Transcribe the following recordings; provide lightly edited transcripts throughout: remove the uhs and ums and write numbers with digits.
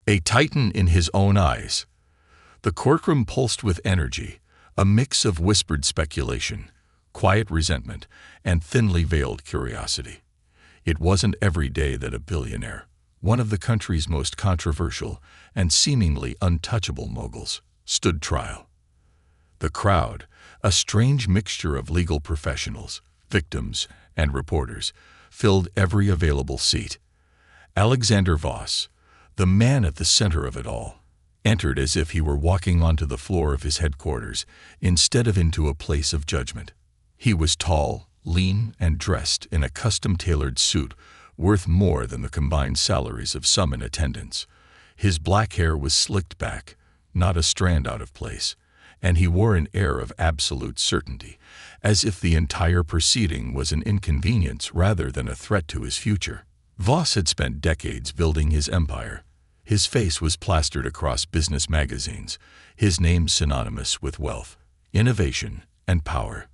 A titan in his own eyes. The courtroom pulsed with energy, a mix of whispered speculation, quiet resentment, and thinly veiled curiosity. It wasn't every day that a billionaire, one of the country's most controversial and seemingly untouchable moguls, stood trial. The crowd, a strange mixture of legal professionals, victims, and reporters, filled every available seat. Alexander Voss, the man at the center of it all, entered as if he were walking onto the floor of his headquarters instead of into a place of judgment. He was tall, lean, and dressed in a custom-tailored suit worth more than the combined salaries of some in attendance. His black hair was slicked back, not a strand out of place, and he wore an air of absolute certainty, as if the entire proceeding was an inconvenience rather than a threat to his future. Voss had spent decades building his empire. His face was plastered across business magazines, his name synonymous with wealth, innovation, and power.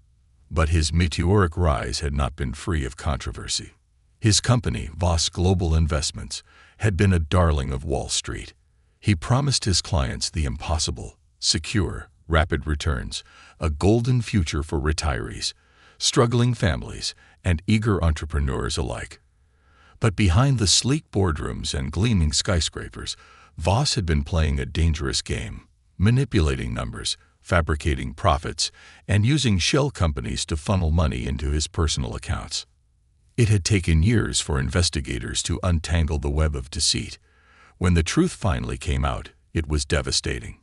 But his meteoric rise had not been free of controversy. His company, Voss Global Investments, had been a darling of Wall Street. He promised his clients the impossible: secure, rapid returns, a golden future for retirees, struggling families, and eager entrepreneurs alike. But behind the sleek boardrooms and gleaming skyscrapers, Voss had been playing a dangerous game, manipulating numbers, fabricating profits, and using shell companies to funnel money into his personal accounts. It had taken years for investigators to untangle the web of deceit. When the truth finally came out, it was devastating.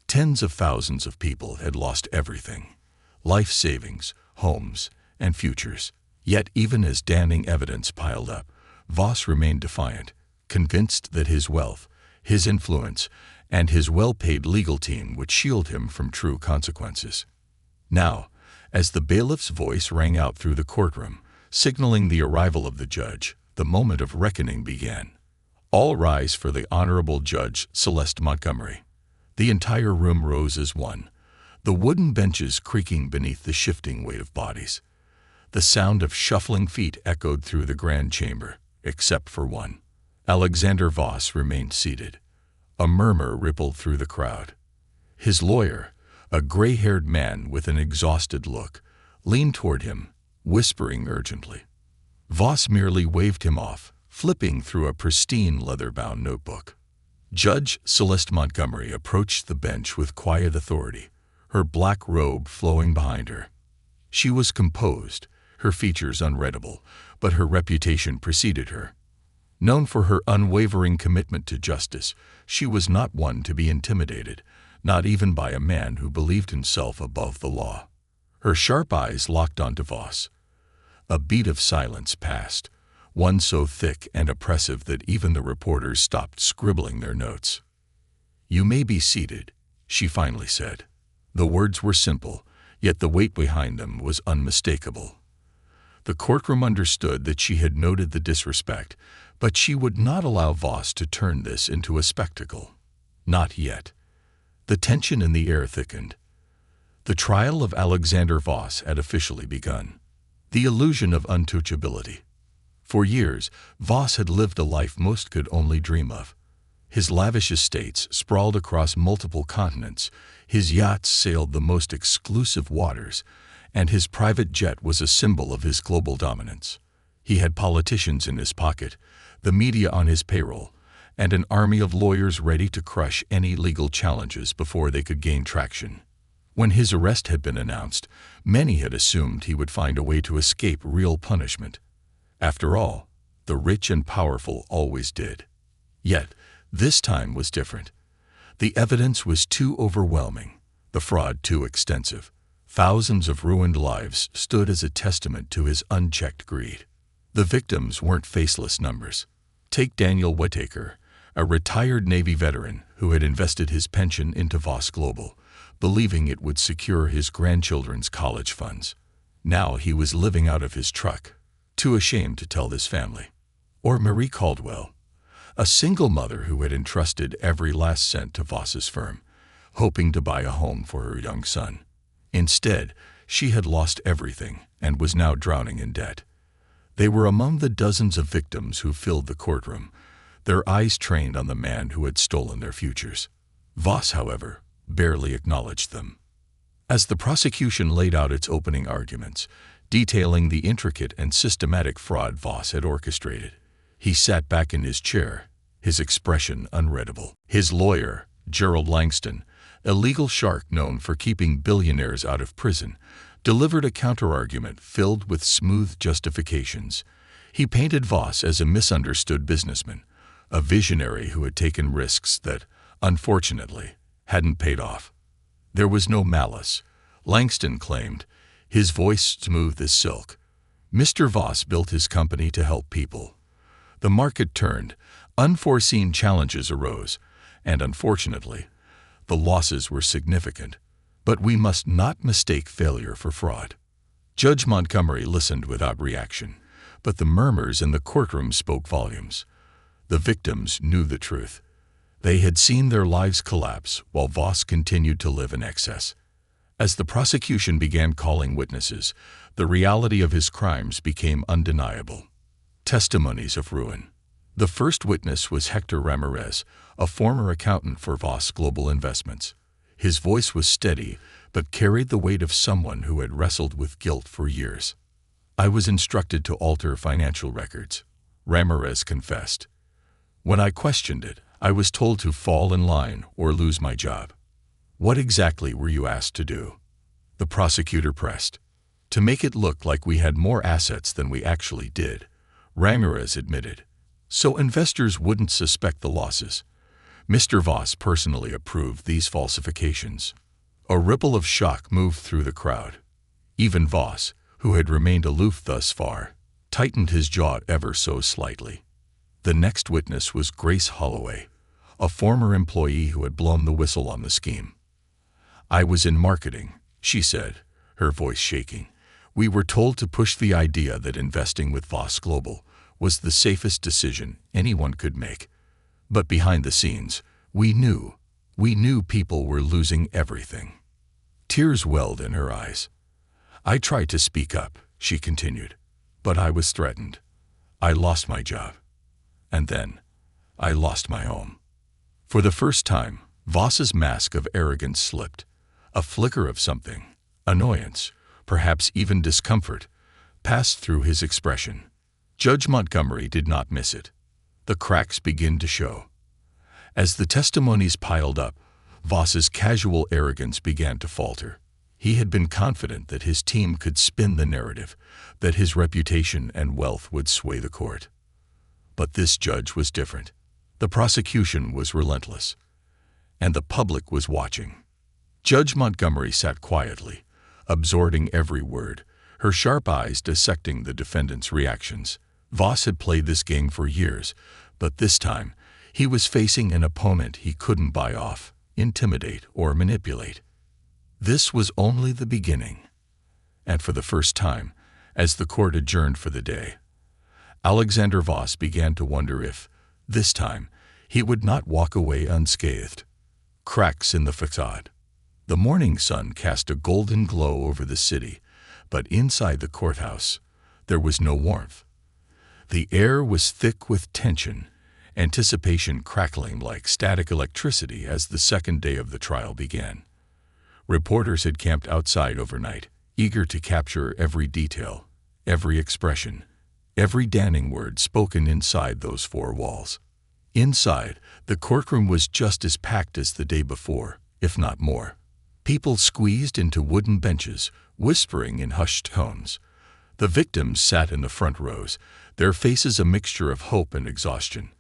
Tens of thousands of people had lost everything: life savings, homes, and futures. Yet even as damning evidence piled up, Voss remained defiant, convinced that his wealth, his influence, and his well-paid legal team would shield him from true consequences. Now, as the bailiff's voice rang out through the courtroom, signaling the arrival of the judge, the moment of reckoning began. All rise for the Honorable Judge Celeste Montgomery. The entire room rose as one, the wooden benches creaking beneath the shifting weight of bodies. The sound of shuffling feet echoed through the grand chamber, except for one. Alexander Voss remained seated. A murmur rippled through the crowd. His lawyer, a gray-haired man with an exhausted look, leaned toward him, whispering urgently. Voss merely waved him off, flipping through a pristine leather-bound notebook. Judge Celeste Montgomery approached the bench with quiet authority, her black robe flowing behind her. She was composed, her features unreadable, but her reputation preceded her. Known for her unwavering commitment to justice, she was not one to be intimidated, not even by a man who believed himself above the law. Her sharp eyes locked onto Voss. A beat of silence passed, one so thick and oppressive that even the reporters stopped scribbling their notes. "You may be seated," she finally said. The words were simple, yet the weight behind them was unmistakable. The courtroom understood that she had noted the disrespect, but she would not allow Voss to turn this into a spectacle. Not yet. The tension in the air thickened. The trial of Alexander Voss had officially begun. The illusion of untouchability. For years, Voss had lived a life most could only dream of. His lavish estates sprawled across multiple continents, his yachts sailed the most exclusive waters, and his private jet was a symbol of his global dominance. He had politicians in his pocket, the media on his payroll, and an army of lawyers ready to crush any legal challenges before they could gain traction. When his arrest had been announced, many had assumed he would find a way to escape real punishment. After all, the rich and powerful always did. Yet, this time was different. The evidence was too overwhelming, the fraud too extensive. Thousands of ruined lives stood as a testament to his unchecked greed. The victims weren't faceless numbers. Take Daniel Whittaker, a retired Navy veteran who had invested his pension into Voss Global, believing it would secure his grandchildren's college funds. Now he was living out of his truck, too ashamed to tell his family. Or Marie Caldwell, a single mother who had entrusted every last cent to Voss's firm, hoping to buy a home for her young son. Instead, she had lost everything and was now drowning in debt. They were among the dozens of victims who filled the courtroom, their eyes trained on the man who had stolen their futures. Voss, however, barely acknowledged them. As the prosecution laid out its opening arguments, detailing the intricate and systematic fraud Voss had orchestrated, he sat back in his chair, his expression unreadable. His lawyer, Gerald Langston, a legal shark known for keeping billionaires out of prison, delivered a counterargument filled with smooth justifications. He painted Voss as a misunderstood businessman, a visionary who had taken risks that, unfortunately, hadn't paid off. There was no malice, Langston claimed, his voice smooth as silk. Mr. Voss built his company to help people. The market turned, unforeseen challenges arose, and unfortunately, the losses were significant. But we must not mistake failure for fraud. Judge Montgomery listened without reaction, but the murmurs in the courtroom spoke volumes. The victims knew the truth. They had seen their lives collapse while Voss continued to live in excess. As the prosecution began calling witnesses, the reality of his crimes became undeniable. Testimonies of ruin. The first witness was Hector Ramirez, a former accountant for Voss Global Investments. His voice was steady, but carried the weight of someone who had wrestled with guilt for years. "I was instructed to alter financial records," Ramirez confessed. "When I questioned it, I was told to fall in line or lose my job." "What exactly were you asked to do?" the prosecutor pressed. "To make it look like we had more assets than we actually did," Ramirez admitted, "so investors wouldn't suspect the losses." Mr. Voss personally approved these falsifications. A ripple of shock moved through the crowd. Even Voss, who had remained aloof thus far, tightened his jaw ever so slightly. The next witness was Grace Holloway, a former employee who had blown the whistle on the scheme. "I was in marketing," she said, her voice shaking. "We were told to push the idea that investing with Voss Global was the safest decision anyone could make. But behind the scenes, we knew people were losing everything." Tears welled in her eyes. "I tried to speak up," she continued, "but I was threatened. I lost my job. And then, I lost my home." For the first time, Voss's mask of arrogance slipped. A flicker of something, annoyance, perhaps even discomfort, passed through his expression. Judge Montgomery did not miss it. The cracks began to show. As the testimonies piled up, Voss's casual arrogance began to falter. He had been confident that his team could spin the narrative, that his reputation and wealth would sway the court. But this judge was different. The prosecution was relentless, and the public was watching. Judge Montgomery sat quietly, absorbing every word, her sharp eyes dissecting the defendant's reactions. Voss had played this game for years, but this time, he was facing an opponent he couldn't buy off, intimidate, or manipulate. This was only the beginning. And for the first time, as the court adjourned for the day, Alexander Voss began to wonder if, this time, he would not walk away unscathed. Cracks in the facade. The morning sun cast a golden glow over the city, but inside the courthouse, there was no warmth. The air was thick with tension, anticipation crackling like static electricity as the second day of the trial began. Reporters had camped outside overnight, eager to capture every detail, every expression, every damning word spoken inside those four walls. Inside, the courtroom was just as packed as the day before, if not more. People squeezed into wooden benches, whispering in hushed tones. The victims sat in the front rows, their faces a mixture of hope and exhaustion.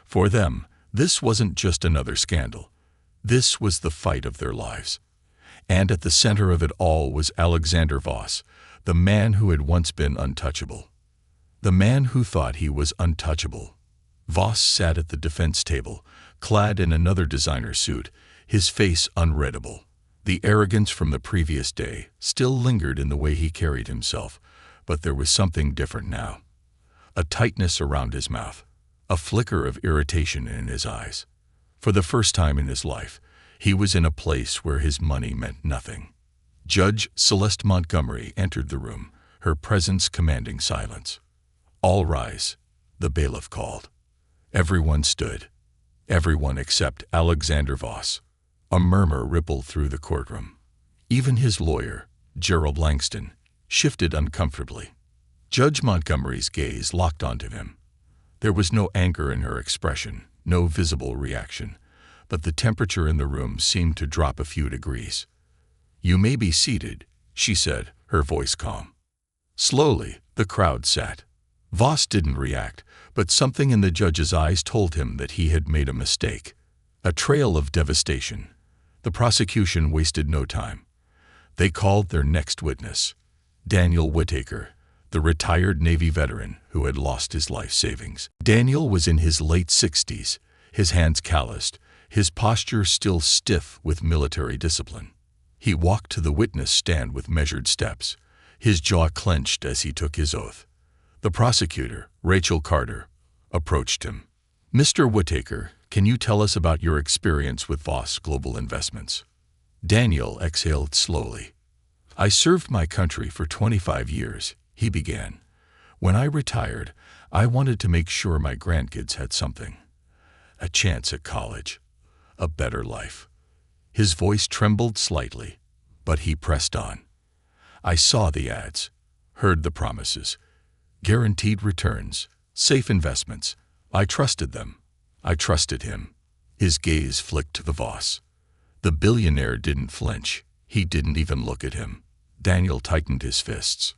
For them, this wasn't just another scandal. This was the fight of their lives. And at the center of it all was Alexander Voss, the man who had once been untouchable. The man who thought he was untouchable. Voss sat at the defense table, clad in another designer suit, his face unreadable. The arrogance from the previous day still lingered in the way he carried himself, but there was something different now. A tightness around his mouth, a flicker of irritation in his eyes. For the first time in his life, he was in a place where his money meant nothing. Judge Celeste Montgomery entered the room, her presence commanding silence. "All rise," the bailiff called. Everyone stood. Everyone except Alexander Voss. A murmur rippled through the courtroom. Even his lawyer, Gerald Langston, shifted uncomfortably. Judge Montgomery's gaze locked onto him. There was no anger in her expression, no visible reaction, but the temperature in the room seemed to drop a few degrees. "You may be seated," she said, her voice calm. Slowly, the crowd sat. Voss didn't react, but something in the judge's eyes told him that he had made a mistake. A trail of devastation. The prosecution wasted no time. They called their next witness, Daniel Whittaker, the retired Navy veteran who had lost his life savings. Daniel was in his late 60s, his hands calloused, his posture still stiff with military discipline. He walked to the witness stand with measured steps, his jaw clenched as he took his oath. The prosecutor, Rachel Carter, approached him. "Mr. Whittaker, can you tell us about your experience with Voss Global Investments?" Daniel exhaled slowly. "I served my country for 25 years, he began. "When I retired, I wanted to make sure my grandkids had something. A chance at college. A better life." His voice trembled slightly, but he pressed on. "I saw the ads, heard the promises. Guaranteed returns, safe investments. I trusted them. I trusted him." His gaze flicked to the Voss. The billionaire didn't flinch. He didn't even look at him. Daniel tightened his fists.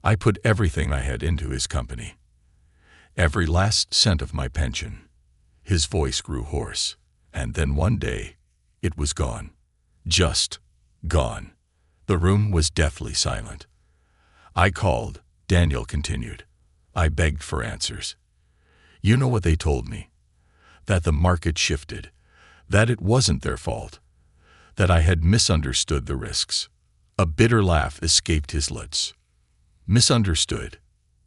"I put everything I had into his company. Every last cent of my pension." His voice grew hoarse. And then one day, it was gone. Just gone. The room was deathly silent. "I called," Daniel continued. "I begged for answers. You know what they told me? That the market shifted, that it wasn't their fault, that I had misunderstood the risks." A bitter laugh escaped his lips. "Misunderstood?"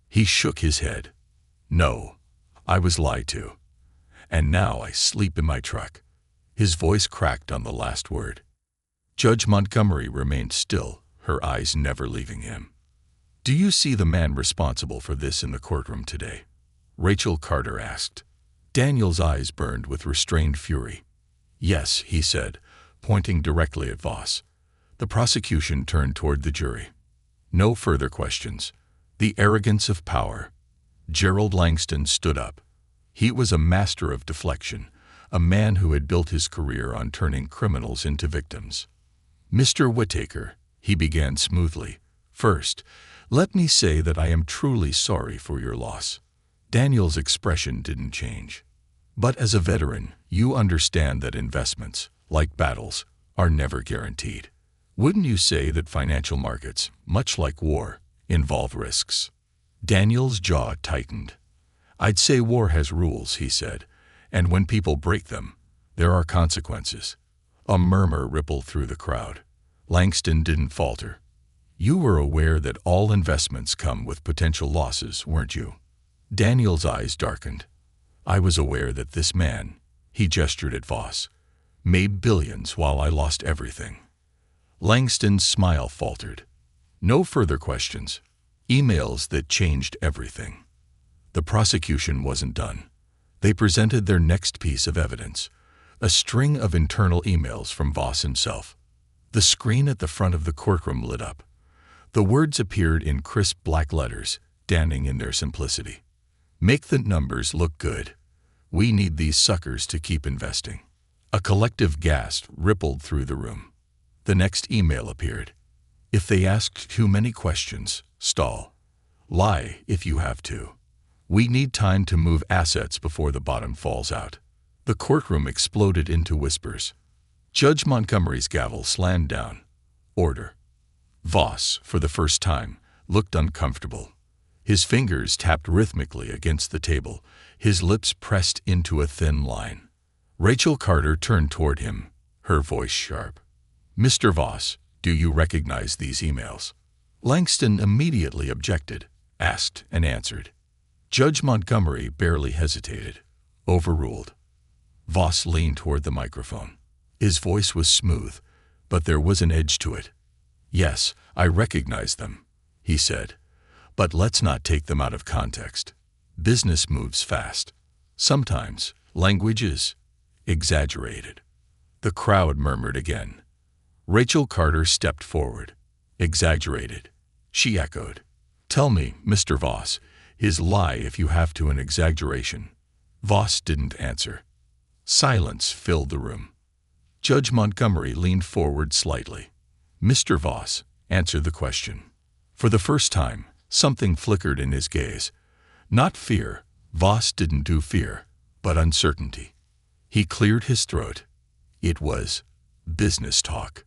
He shook his head. "No, I was lied to. And now I sleep in my truck." His voice cracked on the last word. Judge Montgomery remained still, her eyes never leaving him. "Do you see the man responsible for this in the courtroom today?" Rachel Carter asked. Daniel's eyes burned with restrained fury. "Yes," he said, pointing directly at Voss. The prosecution turned toward the jury. No further questions. The arrogance of power. Gerald Langston stood up. He was a master of deflection, a man who had built his career on turning criminals into victims. "Mr. Whittaker," he began smoothly, "first, let me say that I am truly sorry for your loss." Daniel's expression didn't change. "But as a veteran, you understand that investments, like battles, are never guaranteed. Wouldn't you say that financial markets, much like war, involve risks?" Daniel's jaw tightened. "I'd say war has rules," he said, "and when people break them, there are consequences." A murmur rippled through the crowd. Langston didn't falter. "You were aware that all investments come with potential losses, weren't you?" Daniel's eyes darkened. "I was aware that this man," he gestured at Voss, "made billions while I lost everything." Langston's smile faltered. No further questions. Emails that changed everything. The prosecution wasn't done. They presented their next piece of evidence, a string of internal emails from Voss himself. The screen at the front of the courtroom lit up. The words appeared in crisp black letters, damning in their simplicity. "Make the numbers look good. We need these suckers to keep investing." A collective gasp rippled through the room. The next email appeared. "If they ask too many questions, stall. Lie if you have to. We need time to move assets before the bottom falls out." The courtroom exploded into whispers. Judge Montgomery's gavel slammed down. "Order." Voss, for the first time, looked uncomfortable. His fingers tapped rhythmically against the table, his lips pressed into a thin line. Rachel Carter turned toward him, her voice sharp. "Mr. Voss, do you recognize these emails?" Langston immediately objected, asked, and answered. Judge Montgomery barely hesitated. Overruled. Voss leaned toward the microphone. His voice was smooth, but there was an edge to it. "Yes, I recognize them," he said. "But let's not take them out of context. Business moves fast. Sometimes language is exaggerated. The crowd murmured again. Rachel Carter stepped forward. Exaggerated. She echoed. Tell me, Mr. Voss, is lie if you have to an exaggeration. Voss didn't answer. Silence filled the room. Judge Montgomery leaned forward slightly. Mr. Voss, answer the question. For the first time, something flickered in his gaze. Not fear. Voss didn't do fear, but uncertainty. He cleared his throat. It was business talk.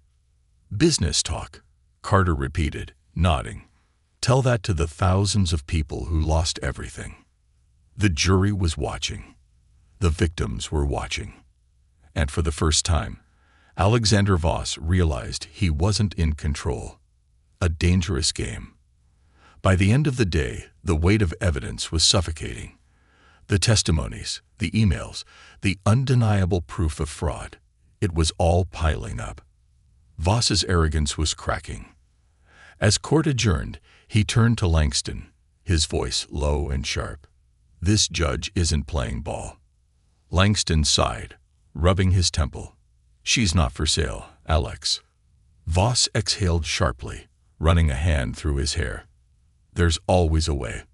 Business talk, Carter repeated, nodding. Tell that to the thousands of people who lost everything. The jury was watching. The victims were watching. And for the first time, Alexander Voss realized he wasn't in control. A dangerous game. By the end of the day, the weight of evidence was suffocating. The testimonies, the emails, the undeniable proof of fraud. It was all piling up. Voss's arrogance was cracking. As court adjourned, he turned to Langston, his voice low and sharp. This judge isn't playing ball. Langston sighed, rubbing his temple. She's not for sale, Alex. Voss exhaled sharply, running a hand through his hair. There's always a way.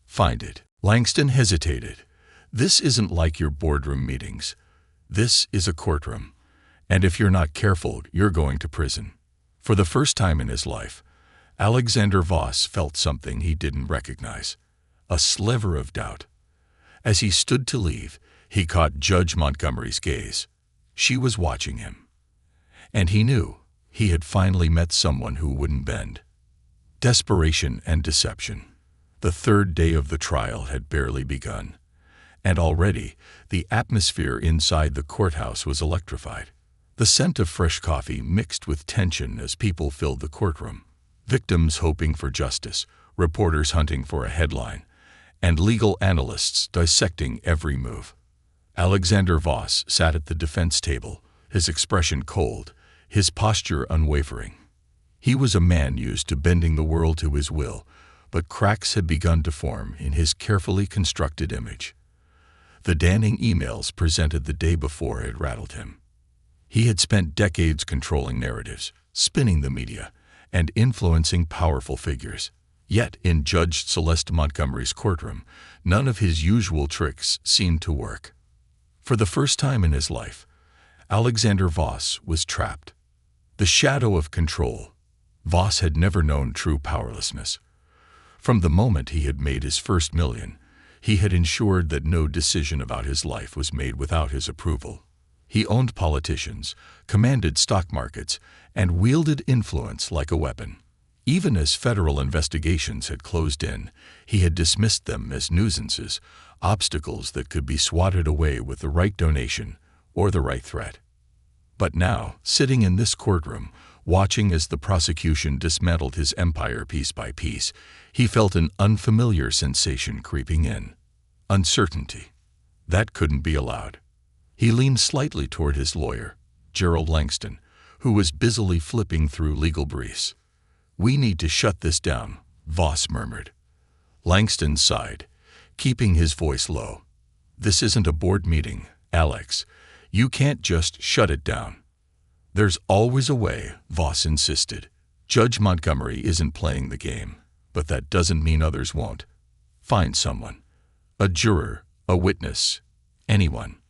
Find it. Langston hesitated. This isn't like your boardroom meetings. This is a courtroom. And if you're not careful, you're going to prison. For the first time in his life, Alexander Voss felt something he didn't recognize. A sliver of doubt. As he stood to leave, he caught Judge Montgomery's gaze. She was watching him. And he knew he had finally met someone who wouldn't bend. Desperation and deception. The third day of the trial had barely begun. And already, the atmosphere inside the courthouse was electrified. The scent of fresh coffee mixed with tension as people filled the courtroom. Victims hoping for justice, reporters hunting for a headline, and legal analysts dissecting every move. Alexander Voss sat at the defense table, his expression cold, his posture unwavering. He was a man used to bending the world to his will, but cracks had begun to form in his carefully constructed image. The damning emails presented the day before had rattled him. He had spent decades controlling narratives, spinning the media, and influencing powerful figures. Yet, in Judge Celeste Montgomery's courtroom, none of his usual tricks seemed to work. For the first time in his life, Alexander Voss was trapped. The shadow of control. Voss had never known true powerlessness. From the moment he had made his first million, he had ensured that no decision about his life was made without his approval. He owned politicians, commanded stock markets, and wielded influence like a weapon. Even as federal investigations had closed in, he had dismissed them as nuisances, obstacles that could be swatted away with the right donation or the right threat. But now, sitting in this courtroom, watching as the prosecution dismantled his empire piece by piece, he felt an unfamiliar sensation creeping in. Uncertainty. That couldn't be allowed. He leaned slightly toward his lawyer, Gerald Langston, who was busily flipping through legal briefs. "We need to shut this down," Voss murmured. Langston sighed, keeping his voice low. "This isn't a board meeting, Alex. You can't just shut it down." "There's always a way," Voss insisted. "Judge Montgomery isn't playing the game, but that doesn't mean others won't. Find someone. A juror, a witness, anyone."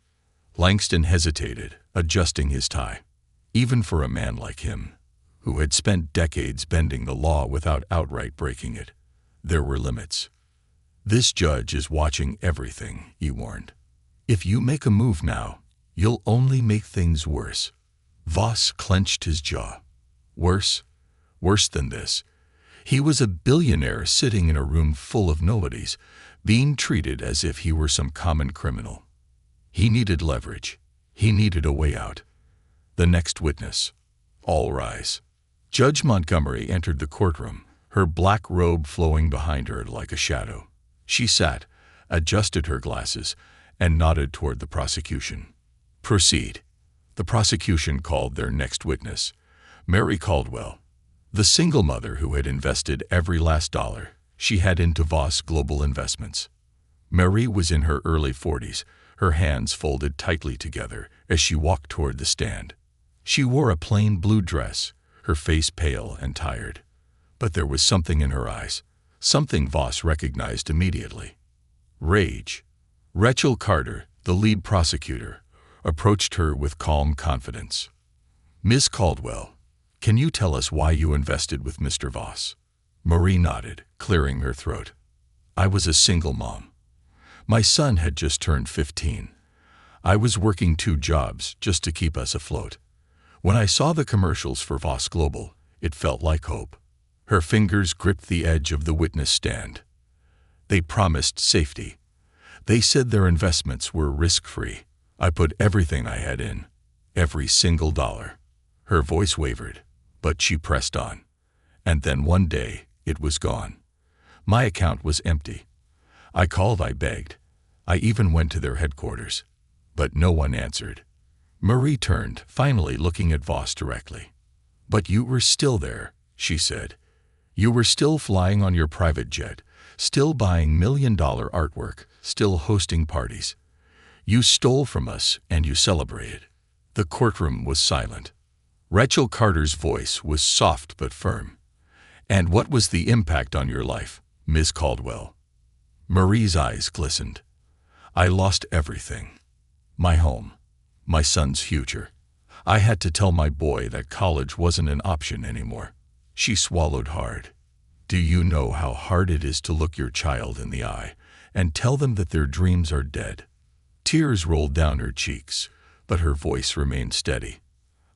Langston hesitated, adjusting his tie. Even for a man like him, who had spent decades bending the law without outright breaking it, there were limits. "This judge is watching everything," he warned. "If you make a move now, you'll only make things worse." Voss clenched his jaw. Worse? Worse than this. He was a billionaire sitting in a room full of nobodies, being treated as if he were some common criminal. He needed leverage. He needed a way out. The next witness. All rise. Judge Montgomery entered the courtroom, her black robe flowing behind her like a shadow. She sat, adjusted her glasses, and nodded toward the prosecution. "Proceed." The prosecution called their next witness, Mary Caldwell, the single mother who had invested every last dollar she had into Voss Global Investments. Mary was in her early 40s, her hands folded tightly together as she walked toward the stand. She wore a plain blue dress, her face pale and tired. But there was something in her eyes, something Voss recognized immediately. Rage. Rachel Carter, the lead prosecutor, approached her with calm confidence. "Miss Caldwell, can you tell us why you invested with Mr. Voss?" Marie nodded, clearing her throat. "I was a single mom. My son had just turned 15. I was working 2 jobs just to keep us afloat. When I saw the commercials for Voss Global, it felt like hope." Her fingers gripped the edge of the witness stand. "They promised safety. They said their investments were risk-free. I put everything I had in, every single dollar." Her voice wavered, but she pressed on. "And then one day, it was gone. My account was empty. I called, I begged. I even went to their headquarters. But no one answered." Marie turned, finally looking at Voss directly. "But you were still there," she said. "You were still flying on your private jet, still buying million-dollar artwork, still hosting parties. You stole from us and you celebrated." The courtroom was silent. Rachel Carter's voice was soft but firm. "And what was the impact on your life, Miss Caldwell?" Marie's eyes glistened. "I lost everything. My home, my son's future. I had to tell my boy that college wasn't an option anymore." She swallowed hard. "Do you know how hard it is to look your child in the eye and tell them that their dreams are dead?" Tears rolled down her cheeks, but her voice remained steady.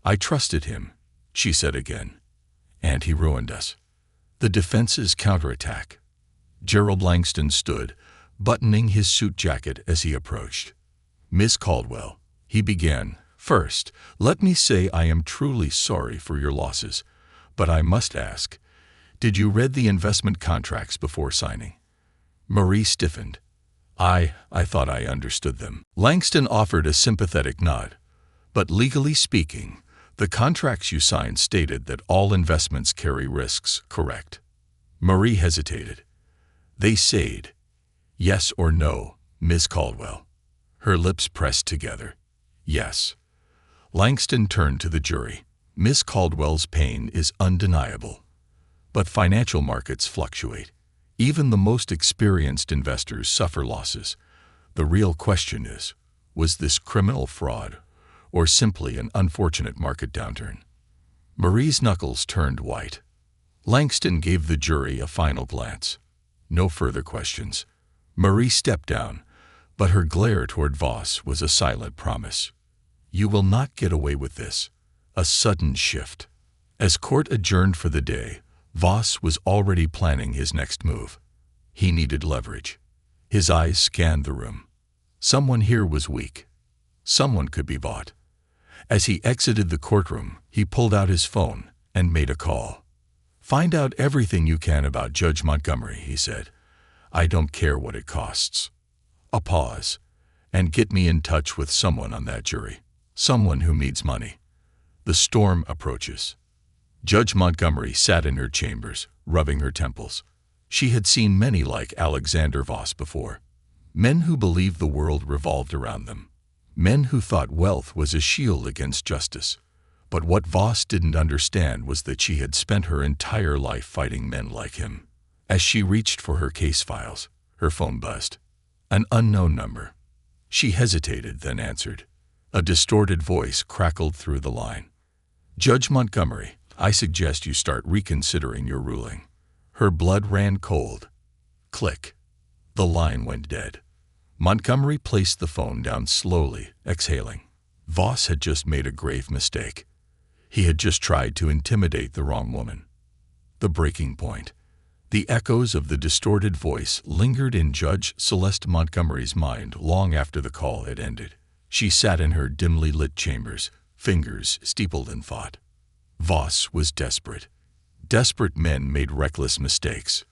"I trusted him," she said again. "And he ruined us." The defense's counterattack. Gerald Langston stood, buttoning his suit jacket as he approached. "Miss Caldwell," he began, "first, let me say I am truly sorry for your losses. But I must ask, did you read the investment contracts before signing?" Marie stiffened. I thought I understood them." Langston offered a sympathetic nod. "But legally speaking, the contracts you signed stated that all investments carry risks, correct?" Marie hesitated. "They said, yes or no, Miss Caldwell." Her lips pressed together. "Yes." Langston turned to the jury. "Miss Caldwell's pain is undeniable. But financial markets fluctuate. Even the most experienced investors suffer losses. The real question is, was this criminal fraud or simply an unfortunate market downturn?" Marie's knuckles turned white. Langston gave the jury a final glance. No further questions. Marie stepped down, but her glare toward Voss was a silent promise. "You will not get away with this." A sudden shift. As court adjourned for the day, Voss was already planning his next move. He needed leverage. His eyes scanned the room. Someone here was weak. Someone could be bought. As he exited the courtroom, he pulled out his phone and made a call. "Find out everything you can about Judge Montgomery," he said. "I don't care what it costs." A pause. "And get me in touch with someone on that jury. Someone who needs money." The storm approaches. Judge Montgomery sat in her chambers, rubbing her temples. She had seen many like Alexander Voss before. Men who believed the world revolved around them. Men who thought wealth was a shield against justice. But what Voss didn't understand was that she had spent her entire life fighting men like him. As she reached for her case files, her phone buzzed. An unknown number. She hesitated, then answered. A distorted voice crackled through the line. "Judge Montgomery, I suggest you start reconsidering your ruling." Her blood ran cold. Click. The line went dead. Montgomery placed the phone down slowly, exhaling. Voss had just made a grave mistake. He had just tried to intimidate the wrong woman. The breaking point. The echoes of the distorted voice lingered in Judge Celeste Montgomery's mind long after the call had ended. She sat in her dimly lit chambers, fingers steepled in thought. Voss was desperate. Desperate men made reckless mistakes.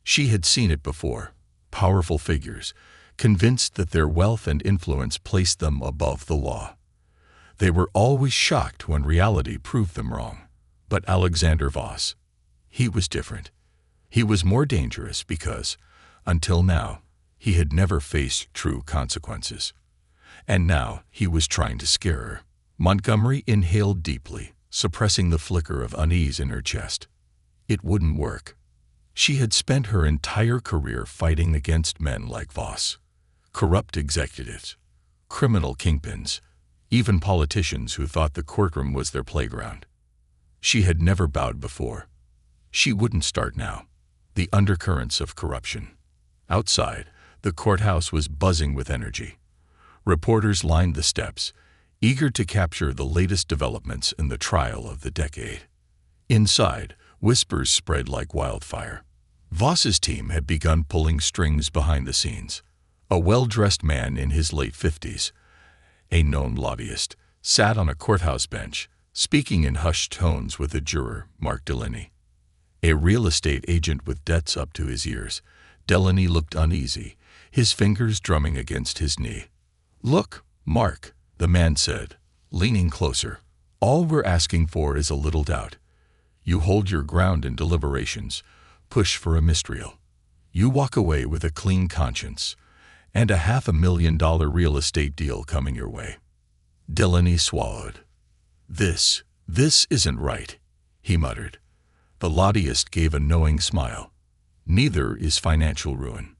She had seen it before. Powerful figures, convinced that their wealth and influence placed them above the law. They were always shocked when reality proved them wrong. But Alexander Voss, he was different. He was more dangerous because, until now, he had never faced true consequences. And now he was trying to scare her. Montgomery inhaled deeply, suppressing the flicker of unease in her chest. It wouldn't work. She had spent her entire career fighting against men like Voss, corrupt executives, criminal kingpins, even politicians who thought the courtroom was their playground. She had never bowed before. She wouldn't start now. The undercurrents of corruption. Outside, the courthouse was buzzing with energy. Reporters lined the steps, eager to capture the latest developments in the trial of the decade. Inside, whispers spread like wildfire. Voss's team had begun pulling strings behind the scenes. A well-dressed man in his late 50s, a known lobbyist, sat on a courthouse bench, speaking in hushed tones with a juror, Mark Delaney. A real estate agent with debts up to his ears, Delaney looked uneasy, his fingers drumming against his knee. "Look, Mark," the man said, leaning closer. "All we're asking for is a little doubt. You hold your ground in deliberations, push for a mistrial. You walk away with a clean conscience, and a $500,000 real estate deal coming your way." Delaney swallowed. This isn't right," he muttered. The lobbyist gave a knowing smile. "Neither is financial ruin.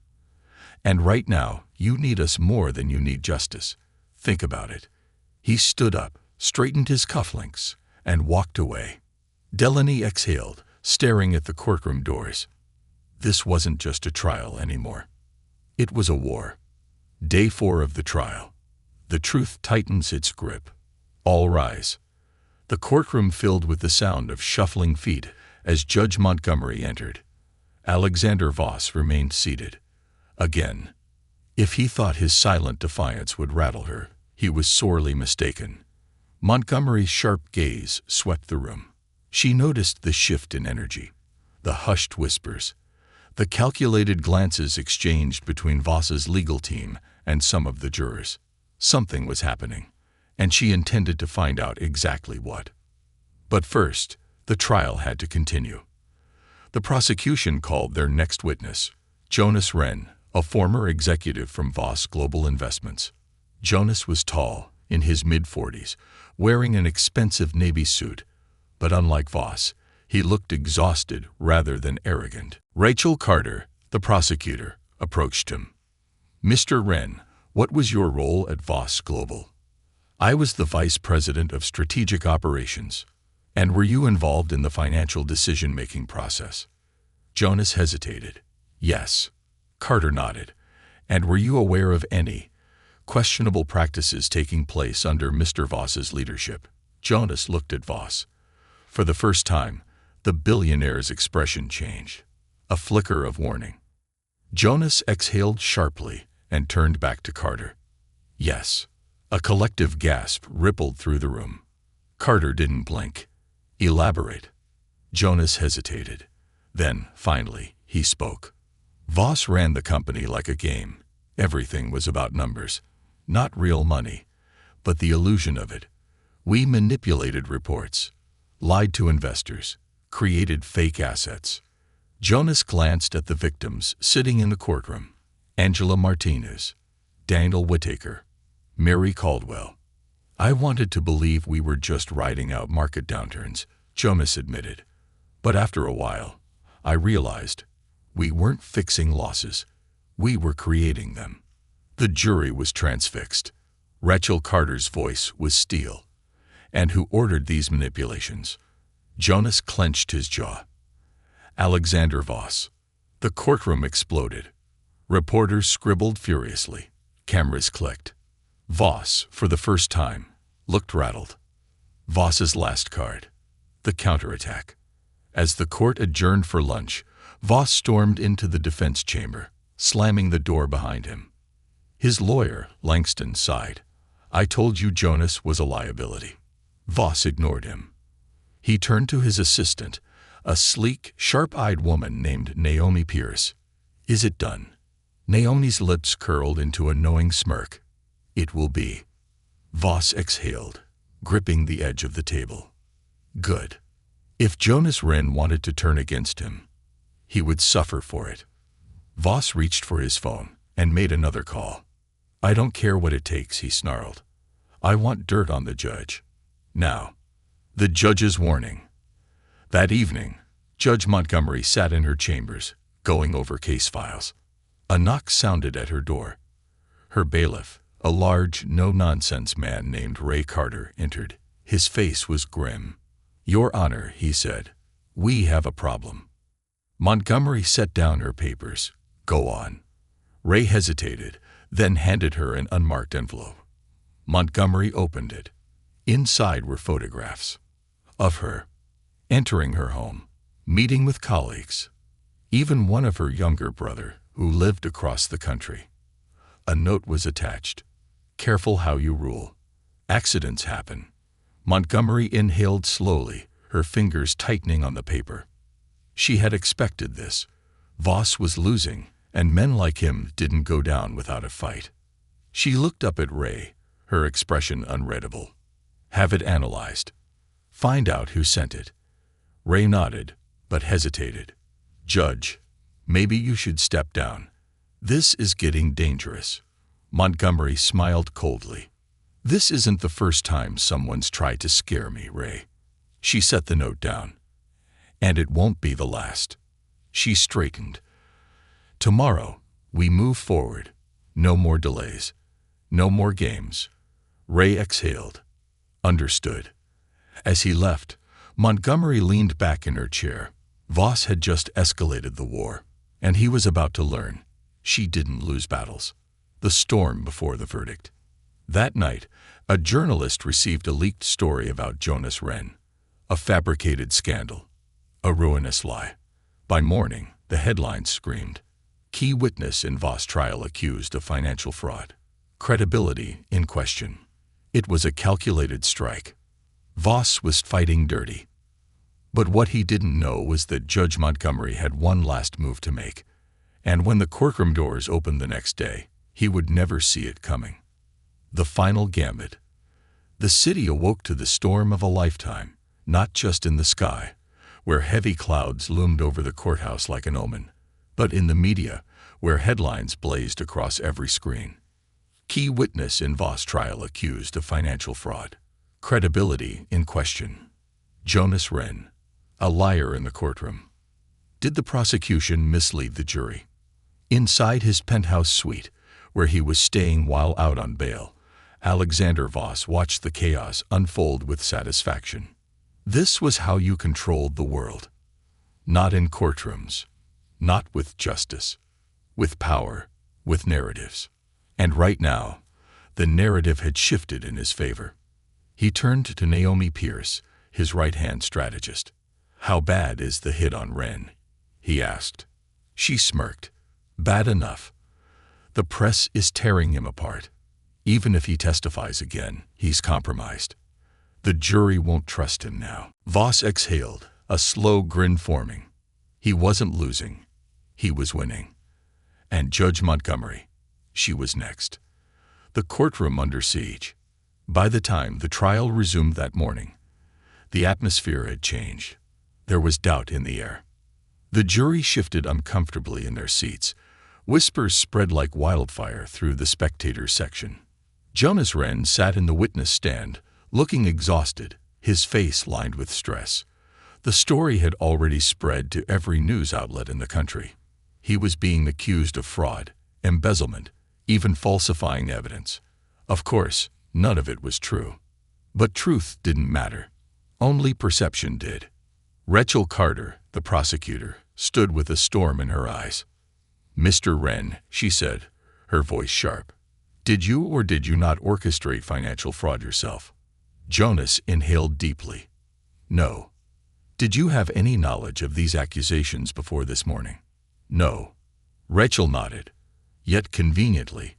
And right now, you need us more than you need justice. Think about it." He stood up, straightened his cufflinks, and walked away. Delaney exhaled, staring at the courtroom doors. This wasn't just a trial anymore. It was a war. Day 4 of the trial. The truth tightens its grip. All rise. The courtroom filled with the sound of shuffling feet as Judge Montgomery entered. Alexander Voss remained seated. Again. If he thought his silent defiance would rattle her, he was sorely mistaken. Montgomery's sharp gaze swept the room. She noticed the shift in energy, the hushed whispers, the calculated glances exchanged between Voss's legal team and some of the jurors. Something was happening, and she intended to find out exactly what. But first, the trial had to continue. The prosecution called their next witness, Jonas Wren, a former executive from Voss Global Investments. Jonas was tall, in his mid-40s, wearing an expensive navy suit, but unlike Voss, he looked exhausted rather than arrogant. Rachel Carter, the prosecutor, approached him. "Mr. Wren, what was your role at Voss Global?" "I was the vice president of strategic operations." "And were you involved in the financial decision-making process?" Jonas hesitated. "Yes." Carter nodded. "And were you aware of any questionable practices taking place under Mr. Voss's leadership?" Jonas looked at Voss. For the first time, the billionaire's expression changed. A flicker of warning. Jonas exhaled sharply and turned back to Carter. "Yes." A collective gasp rippled through the room. Carter didn't blink. "Elaborate." Jonas hesitated. Then, finally, he spoke. "Voss ran the company like a game. Everything was about numbers. Not real money, but the illusion of it. We manipulated reports, lied to investors, created fake assets." Jonas glanced at the victims sitting in the courtroom. Angela Martinez, Daniel Whittaker, Mary Caldwell. "I wanted to believe we were just riding out market downturns," Jonas admitted. "But after a while, I realized we weren't fixing losses. We were creating them." The jury was transfixed. Rachel Carter's voice was steel. "And who ordered these manipulations?" Jonas clenched his jaw. "Alexander Voss." The courtroom exploded. Reporters scribbled furiously. Cameras clicked. Voss, for the first time, looked rattled. Voss's last card. The counterattack. As the court adjourned for lunch, Voss stormed into the defense chamber, slamming the door behind him. His lawyer, Langston, sighed. "I told you Jonas was a liability." Voss ignored him. He turned to his assistant, a sleek, sharp-eyed woman named Naomi Pierce. "Is it done?" Naomi's lips curled into a knowing smirk. "It will be." Voss exhaled, gripping the edge of the table. Good. If Jonas Wren wanted to turn against him, he would suffer for it. Voss reached for his phone and made another call. I don't care what it takes, he snarled. I want dirt on the judge. Now. The judge's warning. That evening, Judge Montgomery sat in her chambers, going over case files. A knock sounded at her door. Her bailiff, a large, no-nonsense man named Ray Carter, entered. His face was grim. Your Honor, he said, we have a problem. Montgomery set down her papers. Go on. Ray hesitated, then handed her an unmarked envelope. Montgomery opened it. Inside were photographs of her, entering her home, meeting with colleagues, even one of her younger brother who lived across the country. A note was attached. Careful how you rule. Accidents happen. Montgomery inhaled slowly, her fingers tightening on the paper. She had expected this. Voss was losing, and men like him didn't go down without a fight. She looked up at Ray, her expression unreadable. Have it analyzed. Find out who sent it. Ray nodded, but hesitated. Judge, maybe you should step down. This is getting dangerous. Montgomery smiled coldly. This isn't the first time someone's tried to scare me, Ray. She set the note down. And it won't be the last. She straightened. Tomorrow, we move forward. No more delays. No more games. Ray exhaled. Understood. As he left, Montgomery leaned back in her chair. Voss had just escalated the war, and he was about to learn. She didn't lose battles. The storm before the verdict. That night, a journalist received a leaked story about Jonas Wren. A fabricated scandal. A ruinous lie. By morning, the headlines screamed. Key witness in Voss trial accused of financial fraud. Credibility in question. It was a calculated strike. Voss was fighting dirty. But what he didn't know was that Judge Montgomery had one last move to make. And when the courtroom doors opened the next day, he would never see it coming. The final gambit. The city awoke to the storm of a lifetime, not just in the sky, where heavy clouds loomed over the courthouse like an omen, but in the media, where headlines blazed across every screen. Key witness in Voss trial accused of financial fraud. Credibility in question. Jonas Wren, a liar in the courtroom. Did the prosecution mislead the jury? Inside his penthouse suite, where he was staying while out on bail, Alexander Voss watched the chaos unfold with satisfaction. This was how you controlled the world. Not in courtrooms. Not with justice. With power. With narratives. And right now, the narrative had shifted in his favor. He turned to Naomi Pierce, his right-hand strategist. How bad is the hit on Wren? He asked. She smirked. Bad enough. The press is tearing him apart. Even if he testifies again, he's compromised. The jury won't trust him now. Voss exhaled, a slow grin forming. He wasn't losing. He was winning. And Judge Montgomery, she was next. The courtroom under siege. By the time the trial resumed that morning, the atmosphere had changed. There was doubt in the air. The jury shifted uncomfortably in their seats. Whispers spread like wildfire through the spectators section. Jonas Wren sat in the witness stand, looking exhausted, his face lined with stress. The story had already spread to every news outlet in the country. He was being accused of fraud, embezzlement, even falsifying evidence. Of course, none of it was true. But truth didn't matter. Only perception did. Rachel Carter, the prosecutor, stood with a storm in her eyes. Mr. Wren, she said, her voice sharp. Did you or did you not orchestrate financial fraud yourself? Jonas inhaled deeply. No. Did you have any knowledge of these accusations before this morning? No. Rachel nodded. Yet conveniently,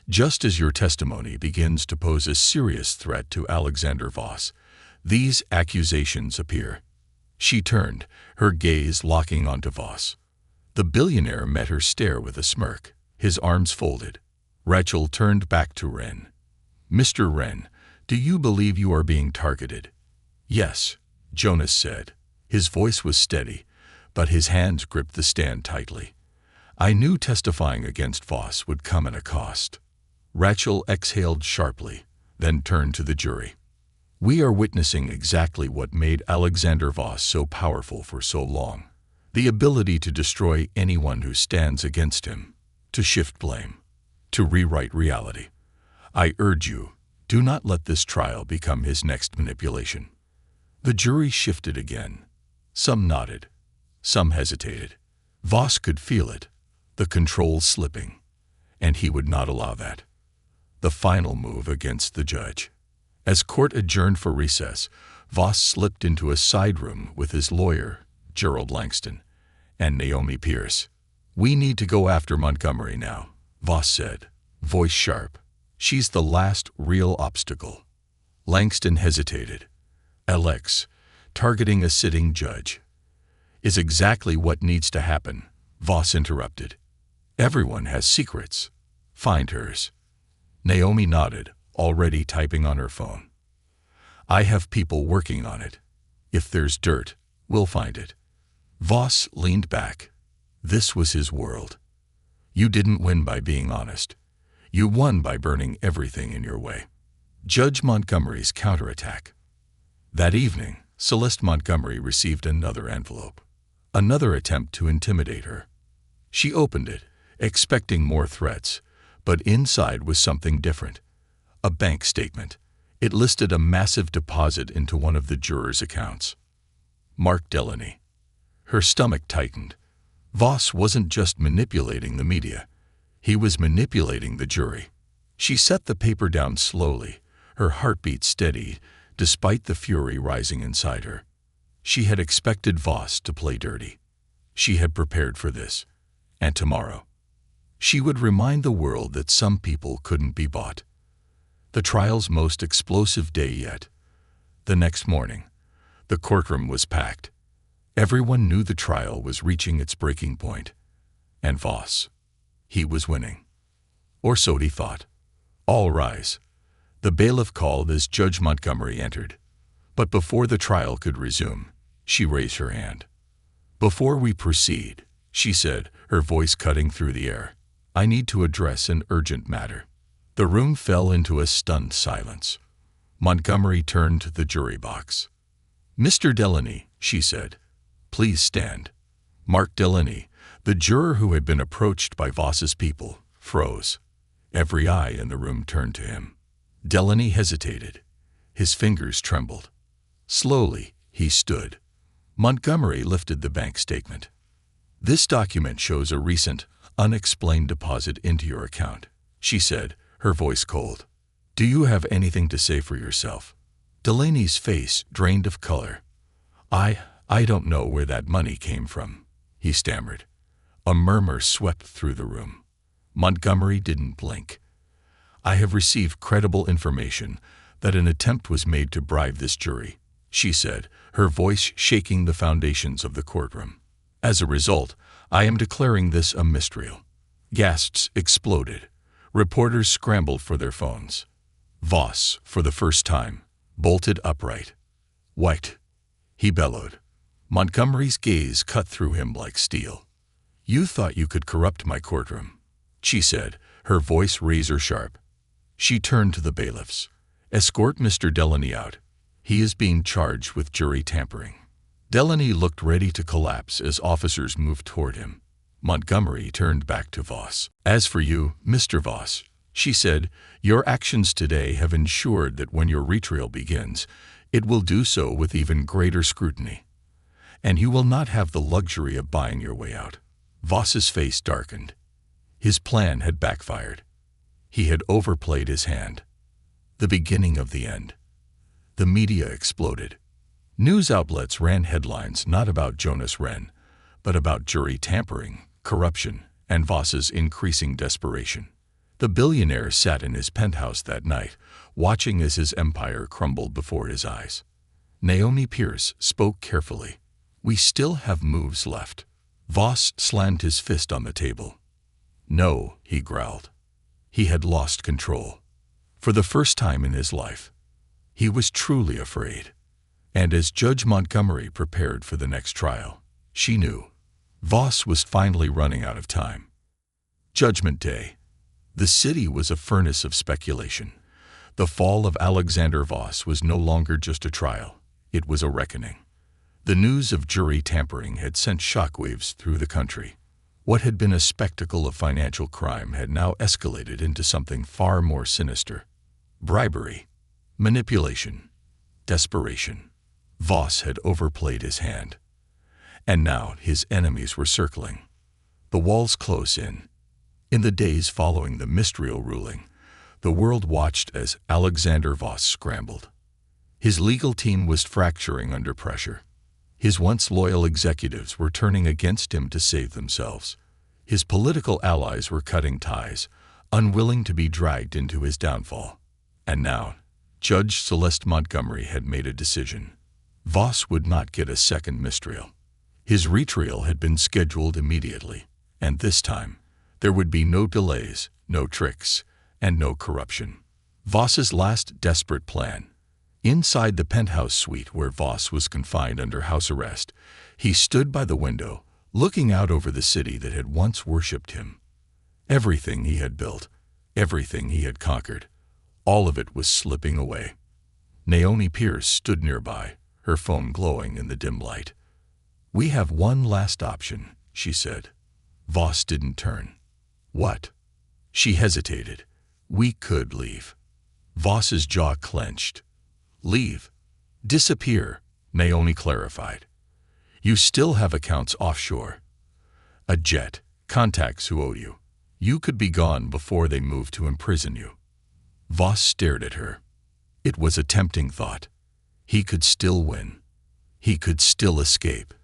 just as your testimony begins to pose a serious threat to Alexander Voss, these accusations appear. She turned, her gaze locking onto Voss. The billionaire met her stare with a smirk, his arms folded. Rachel turned back to Wren. Mr. Wren, do you believe you are being targeted? Yes, Jonas said. His voice was steady, but his hands gripped the stand tightly. I knew testifying against Voss would come at a cost. Rachel exhaled sharply, then turned to the jury. We are witnessing exactly what made Alexander Voss so powerful for so long. The ability to destroy anyone who stands against him, to shift blame, to rewrite reality. I urge you, do not let this trial become his next manipulation. The jury shifted again. Some nodded. Some hesitated. Voss could feel it, the control slipping, and he would not allow that. The final move against the judge. As court adjourned for recess, Voss slipped into a side room with his lawyer, Gerald Langston, and Naomi Pierce. We need to go after Montgomery now, Voss said, voice sharp. She's the last real obstacle. Langston hesitated. LX, targeting a sitting judge, is exactly what needs to happen, Voss interrupted. Everyone has secrets. Find hers. Naomi nodded, already typing on her phone. I have people working on it. If there's dirt, we'll find it. Voss leaned back. This was his world. You didn't win by being honest. You won by burning everything in your way. Judge Montgomery's counterattack. That evening, Celeste Montgomery received another envelope. Another attempt to intimidate her. She opened it, expecting more threats, but inside was something different. A bank statement. It listed a massive deposit into one of the jurors' accounts. Mark Delaney. Her stomach tightened. Voss wasn't just manipulating the media. He was manipulating the jury. She set the paper down slowly, her heartbeat steady, despite the fury rising inside her. She had expected Voss to play dirty. She had prepared for this. And tomorrow, she would remind the world that some people couldn't be bought. The trial's most explosive day yet. The next morning, the courtroom was packed. Everyone knew the trial was reaching its breaking point. And Voss, he was winning. Or so he thought. All rise. The bailiff called as Judge Montgomery entered. But before the trial could resume, she raised her hand. Before we proceed, she said, her voice cutting through the air, I need to address an urgent matter. The room fell into a stunned silence. Montgomery turned to the jury box. Mr. Delaney, she said, please stand. Mark Delaney, the juror who had been approached by Voss's people, froze. Every eye in the room turned to him. Delaney hesitated. His fingers trembled. Slowly, he stood. Montgomery lifted the bank statement. This document shows a recent, unexplained deposit into your account, she said, her voice cold. Do you have anything to say for yourself? Delaney's face drained of color. I don't know where that money came from, he stammered. A murmur swept through the room. Montgomery didn't blink. I have received credible information that an attempt was made to bribe this jury, she said, her voice shaking the foundations of the courtroom. As a result, I am declaring this a mistrial. Gasps exploded. Reporters scrambled for their phones. Voss, for the first time, bolted upright. White, he bellowed. Montgomery's gaze cut through him like steel. You thought you could corrupt my courtroom, she said, her voice razor-sharp. She turned to the bailiffs. Escort Mr. Delaney out. He is being charged with jury tampering. Delaney looked ready to collapse as officers moved toward him. Montgomery turned back to Voss. As for you, Mr. Voss, she said, your actions today have ensured that when your retrial begins, it will do so with even greater scrutiny. And you will not have the luxury of buying your way out. Voss's face darkened. His plan had backfired. He had overplayed his hand. The beginning of the end. The media exploded. News outlets ran headlines not about Jonas Wren, but about jury tampering, corruption, and Voss's increasing desperation. The billionaire sat in his penthouse that night, watching as his empire crumbled before his eyes. Naomi Pierce spoke carefully. We still have moves left. Voss slammed his fist on the table. No, he growled. He had lost control. For the first time in his life, he was truly afraid. And as Judge Montgomery prepared for the next trial, she knew Voss was finally running out of time. Judgment Day. The city was a furnace of speculation. The fall of Alexander Voss was no longer just a trial. It was a reckoning. The news of jury tampering had sent shockwaves through the country. What had been a spectacle of financial crime had now escalated into something far more sinister. Bribery, manipulation, desperation. Voss had overplayed his hand. And now his enemies were circling. The walls close in. In the days following the Mistral ruling, the world watched as Alexander Voss scrambled. His legal team was fracturing under pressure. His once loyal executives were turning against him to save themselves. His political allies were cutting ties, unwilling to be dragged into his downfall. And now, Judge Celeste Montgomery had made a decision. Voss would not get a second Mistral. His retrial had been scheduled immediately, and this time, there would be no delays, no tricks, and no corruption. Voss's last desperate plan. Inside the penthouse suite where Voss was confined under house arrest, he stood by the window, looking out over the city that had once worshipped him. Everything he had built, everything he had conquered, all of it was slipping away. Naomi Pierce stood nearby, her phone glowing in the dim light. "We have one last option," she said. Voss didn't turn. "What?" She hesitated. "We could leave." Voss's jaw clenched. "Leave? Disappear," Naomi clarified. "You still have accounts offshore. A jet, contacts who owe you. You could be gone before they move to imprison you." Voss stared at her. It was a tempting thought. He could still win. He could still escape.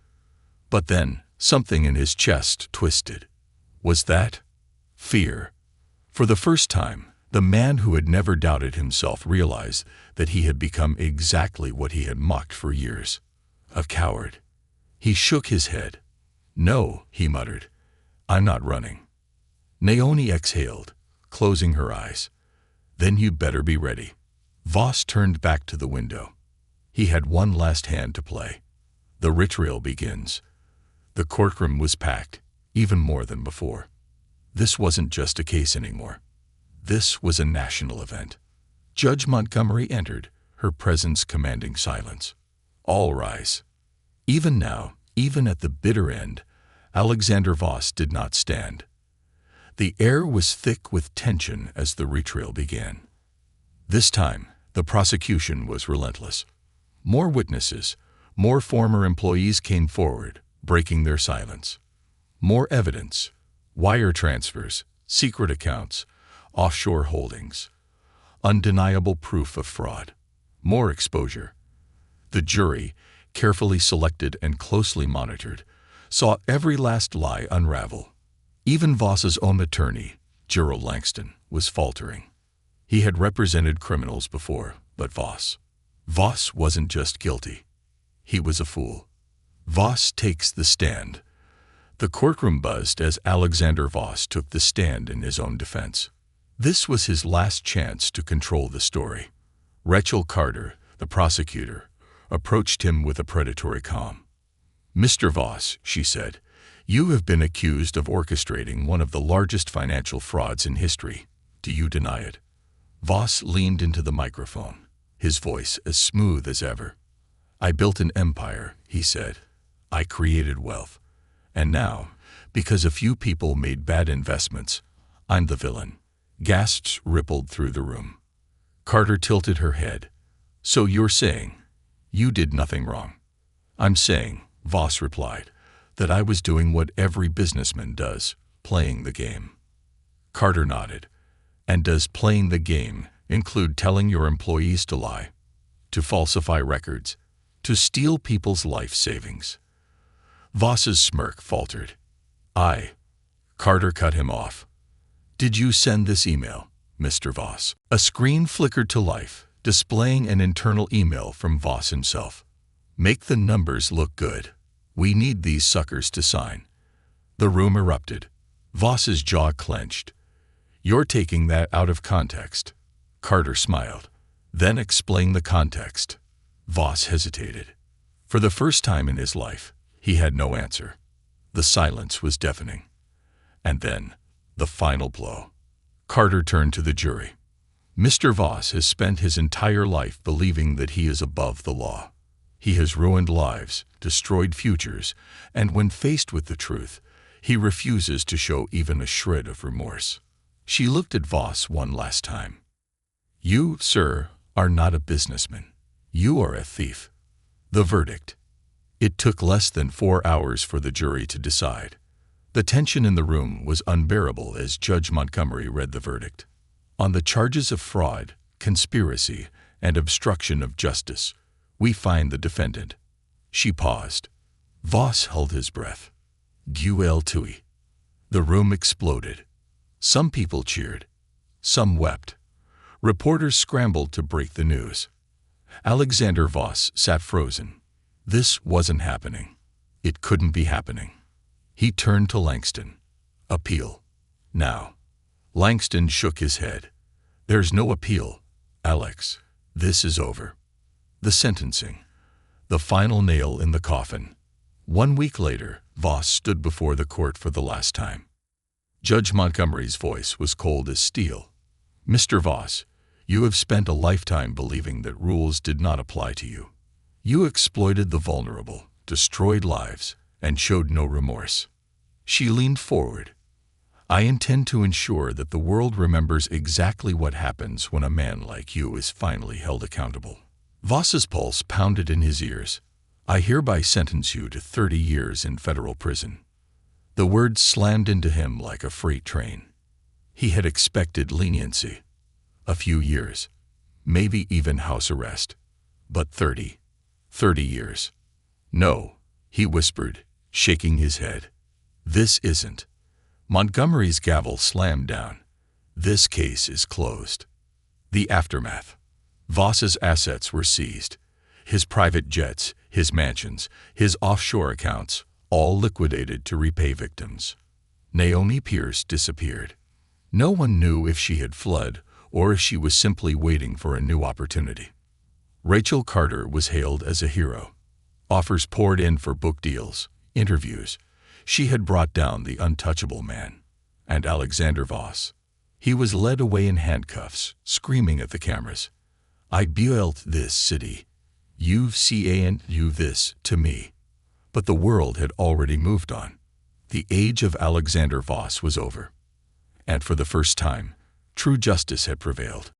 But then, something in his chest twisted. Was that fear? For the first time, the man who had never doubted himself realized that he had become exactly what he had mocked for years. A coward. He shook his head. "No," he muttered. "I'm not running." Naomi exhaled, closing her eyes. "Then you better be ready." Voss turned back to the window. He had one last hand to play. The retrial begins. The courtroom was packed, even more than before. This wasn't just a case anymore. This was a national event. Judge Montgomery entered, her presence commanding silence. All rise. Even now, even at the bitter end, Alexander Voss did not stand. The air was thick with tension as the retrial began. This time, the prosecution was relentless. More witnesses, more former employees came forward, breaking their silence. More evidence, wire transfers, secret accounts, offshore holdings, undeniable proof of fraud. More exposure. The jury, carefully selected and closely monitored, saw every last lie unravel. Even Voss's own attorney, Gerald Langston, was faltering. He had represented criminals before, but Voss wasn't just guilty. He was a fool. Voss takes the stand. The courtroom buzzed as Alexander Voss took the stand in his own defense. This was his last chance to control the story. Rachel Carter, the prosecutor, approached him with a predatory calm. "Mr. Voss," she said, "you have been accused of orchestrating one of the largest financial frauds in history. Do you deny it?" Voss leaned into the microphone, his voice as smooth as ever. "I built an empire," he said. "I created wealth. And now, because a few people made bad investments, I'm the villain." Gasps rippled through the room. Carter tilted her head. "So you're saying you did nothing wrong?" "I'm saying," Voss replied, "that I was doing what every businessman does, playing the game." Carter nodded. "And does playing the game include telling your employees to lie, to falsify records, to steal people's life savings?" Voss's smirk faltered. Carter cut him off. "Did you send this email, Mr. Voss?" A screen flickered to life, displaying an internal email from Voss himself. "Make the numbers look good. We need these suckers to sign." The room erupted. Voss's jaw clenched. "You're taking that out of context." Carter smiled. "Then explain the context." Voss hesitated. For the first time in his life, he had no answer. The silence was deafening. And then, the final blow. Carter turned to the jury. Mr. Voss has spent his entire life believing that he is above the law. He has ruined lives, destroyed futures, and when faced with the truth, he refuses to show even a shred of remorse. She looked at Voss one last time. You, sir, are not a businessman. You are a thief. The verdict. It took less than 4 hours for the jury to decide. The tension in the room was unbearable as Judge Montgomery read the verdict. On the charges of fraud, conspiracy, and obstruction of justice, we find the defendant. She paused. Voss held his breath. Gueule tui. The room exploded. Some people cheered. Some wept. Reporters scrambled to break the news. Alexander Voss sat frozen. This wasn't happening. It couldn't be happening. He turned to Langston. Appeal. Now. Langston shook his head. There's no appeal, Alex. This is over. The sentencing. The final nail in the coffin. 1 week later, Voss stood before the court for the last time. Judge Montgomery's voice was cold as steel. Mr. Voss, you have spent a lifetime believing that rules did not apply to you. You exploited the vulnerable, destroyed lives, and showed no remorse. She leaned forward. I intend to ensure that the world remembers exactly what happens when a man like you is finally held accountable. Voss's pulse pounded in his ears. I hereby sentence you to 30 years in federal prison. The words slammed into him like a freight train. He had expected leniency. A few years. Maybe even house arrest. But 30 years. No, he whispered, shaking his head. This isn't. Montgomery's gavel slammed down. This case is closed. The aftermath. Voss's assets were seized. His private jets, his mansions, his offshore accounts, all liquidated to repay victims. Naomi Pierce disappeared. No one knew if she had fled or if she was simply waiting for a new opportunity. Rachel Carter was hailed as a hero. Offers poured in for book deals, interviews. She had brought down the untouchable man. And Alexander Voss. He was led away in handcuffs, screaming at the cameras. I built this city. You've seen this to me. But the world had already moved on. The age of Alexander Voss was over. And for the first time, true justice had prevailed.